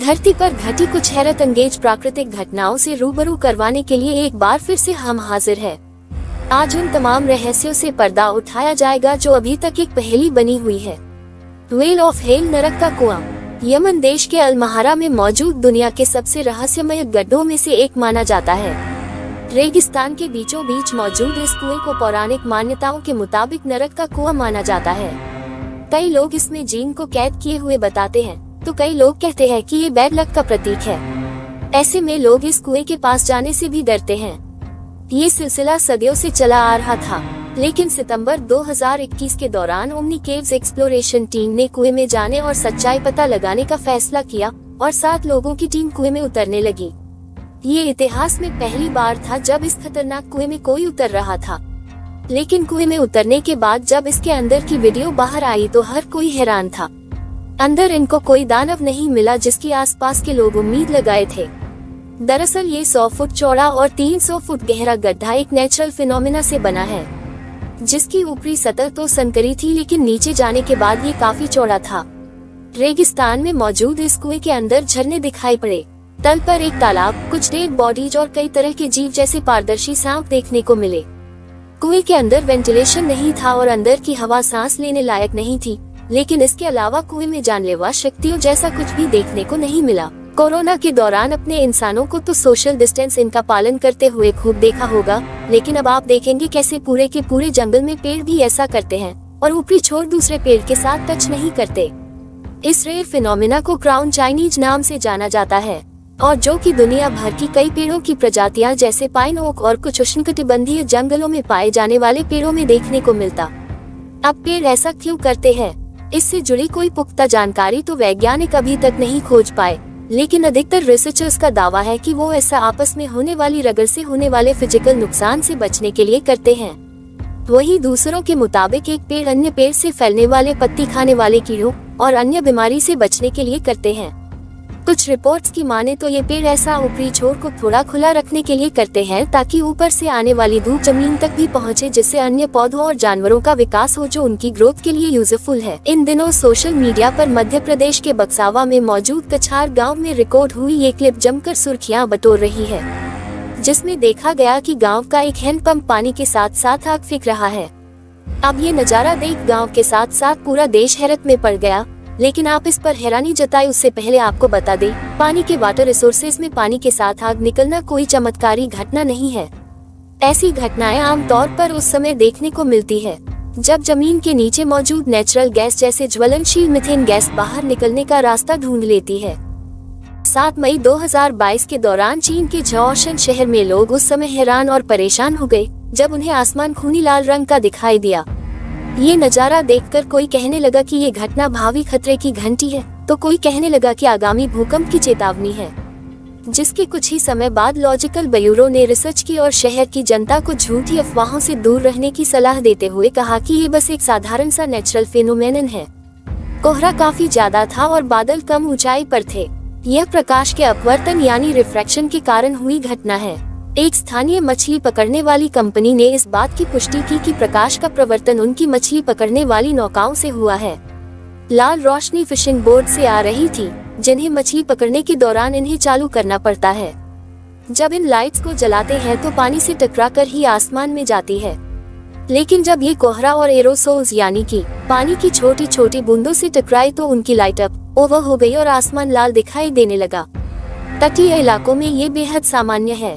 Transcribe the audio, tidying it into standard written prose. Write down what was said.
धरती पर घटी कुछ हैरत अंगेज प्राकृतिक घटनाओं से रूबरू करवाने के लिए एक बार फिर से हम हाजिर है। आज उन तमाम रहस्यों से पर्दा उठाया जाएगा जो अभी तक एक पहेली बनी हुई है। व्हेल ऑफ हेल, नरक का कुआं, यमन देश के अलमहारा में मौजूद दुनिया के सबसे रहस्यमय गड्ढों में से एक माना जाता है। रेगिस्तान के बीचों बीच मौजूद इस कुएं को पौराणिक मान्यताओं के मुताबिक नरक का कुआं माना जाता है। कई लोग इसमें जीन को कैद किए हुए बताते हैं, तो कई लोग कहते हैं कि ये बैड लक का प्रतीक है। ऐसे में लोग इस कुएं के पास जाने से भी डरते हैं। ये सिलसिला सदियों से चला आ रहा था, लेकिन सितंबर 2021 के दौरान ओमनी केव्स एक्सप्लोरेशन टीम ने कुएं में जाने और सच्चाई पता लगाने का फैसला किया और 7 लोगों की टीम कुएं में उतरने लगी। ये इतिहास में पहली बार था जब इस खतरनाक कुएं में कोई उतर रहा था। लेकिन कुएं में उतरने के बाद जब इसके अंदर की वीडियो बाहर आई तो हर कोई हैरान था। अंदर इनको कोई दानव नहीं मिला जिसकी आसपास के लोग उम्मीद लगाए थे। दरअसल ये 100 फुट चौड़ा और 300 फुट गहरा गड्ढा एक नेचुरल फिनोमेना से बना है, जिसकी ऊपरी सतह तो संकरी थी, लेकिन नीचे जाने के बाद ये काफी चौड़ा था। रेगिस्तान में मौजूद इस कुएं के अंदर झरने दिखाई पड़े। तल पर एक तालाब, कुछ डेड बॉडीज और कई तरह के जीव जैसे पारदर्शी सांप देखने को मिले। कुएं के अंदर वेंटिलेशन नहीं था और अंदर की हवा सांस लेने लायक नहीं थी, लेकिन इसके अलावा कुएं में जानलेवा शक्तियों जैसा कुछ भी देखने को नहीं मिला। कोरोना के दौरान अपने इंसानों को तो सोशल डिस्टेंस इनका पालन करते हुए खूब देखा होगा, लेकिन अब आप देखेंगे कैसे पूरे के पूरे जंगल में पेड़ भी ऐसा करते हैं और ऊपरी छोर दूसरे पेड़ के साथ टच नहीं करते। इस रेयर फिनोमेना को क्राउन चाइनीज नाम से जाना जाता है, और जो कि दुनिया भर की कई पेड़ों की प्रजातियां जैसे पाइन ओक और कुछ उष्णकटिबंधीय जंगलों में पाए जाने वाले पेड़ों में देखने को मिलता। अब पेड़ ऐसा क्यों करते हैं, इससे जुड़ी कोई पुख्ता जानकारी तो वैज्ञानिक अभी तक नहीं खोज पाए, लेकिन अधिकतर रिसर्चर्स का दावा है कि वो ऐसा आपस में होने वाली रगड़ से होने वाले फिजिकल नुकसान से बचने के लिए करते हैं। वहीं दूसरों के मुताबिक एक पेड़ अन्य पेड़ से फैलने वाले पत्ती खाने वाले कीड़ों और अन्य बीमारी से बचने के लिए करते हैं। कुछ रिपोर्ट्स की माने तो ये पेड़ ऐसा ऊपरी छोर को थोड़ा खुला रखने के लिए करते हैं ताकि ऊपर से आने वाली धूप जमीन तक भी पहुंचे, जिससे अन्य पौधों और जानवरों का विकास हो जो उनकी ग्रोथ के लिए यूजफुल है। इन दिनों सोशल मीडिया पर मध्य प्रदेश के बक्सावा में मौजूद कछार गाँव में रिकॉर्ड हुई ये क्लिप जमकर सुर्खियां बटोर रही है, जिसमें देखा गया कि गाँव का एक हैंडपंप पानी के साथ साथ आग फेंक रहा है। अब ये नजारा देख गाँव के साथ साथ पूरा देश हैरत में पड़ गया। लेकिन आप इस पर हैरानी जताए उससे पहले आपको बता दें, पानी के वाटर रिसोर्सेज में पानी के साथ आग निकलना कोई चमत्कारी घटना नहीं है। ऐसी घटनाएं आमतौर पर उस समय देखने को मिलती है जब जमीन के नीचे मौजूद नेचुरल गैस जैसे ज्वलनशील मीथेन गैस बाहर निकलने का रास्ता ढूंढ लेती है। 7 मई 2022 के दौरान चीन के झोशेन शहर में लोग उस समय हैरान और परेशान हो गए जब उन्हें आसमान खूनी लाल रंग का दिखाई दिया। ये नजारा देखकर कोई कहने लगा कि ये घटना भावी खतरे की घंटी है, तो कोई कहने लगा कि आगामी भूकंप की चेतावनी है। जिसके कुछ ही समय बाद लॉजिकल ब्यूरो ने रिसर्च की और शहर की जनता को झूठी अफवाहों से दूर रहने की सलाह देते हुए कहा कि ये बस एक साधारण सा नेचुरल फेनोमेनन है। कोहरा काफी ज्यादा था और बादल कम ऊंचाई पर थे। यह प्रकाश के अपवर्तन यानी रिफ्रैक्शन के कारण हुई घटना है। एक स्थानीय मछली पकड़ने वाली कंपनी ने इस बात की पुष्टि की कि प्रकाश का प्रवर्तन उनकी मछली पकड़ने वाली नौकाओं से हुआ है। लाल रोशनी फिशिंग बोट से आ रही थी, जिन्हें मछली पकड़ने के दौरान इन्हें चालू करना पड़ता है। जब इन लाइट्स को जलाते हैं तो पानी से टकराकर ही आसमान में जाती है, लेकिन जब ये कोहरा और एरोसोल्स यानी कि पानी की छोटी छोटी बूंदों से टकराई तो उनकी लाइट अप ओवर हो गई और आसमान लाल दिखाई देने लगा। तटीय इलाकों में ये बेहद सामान्य है।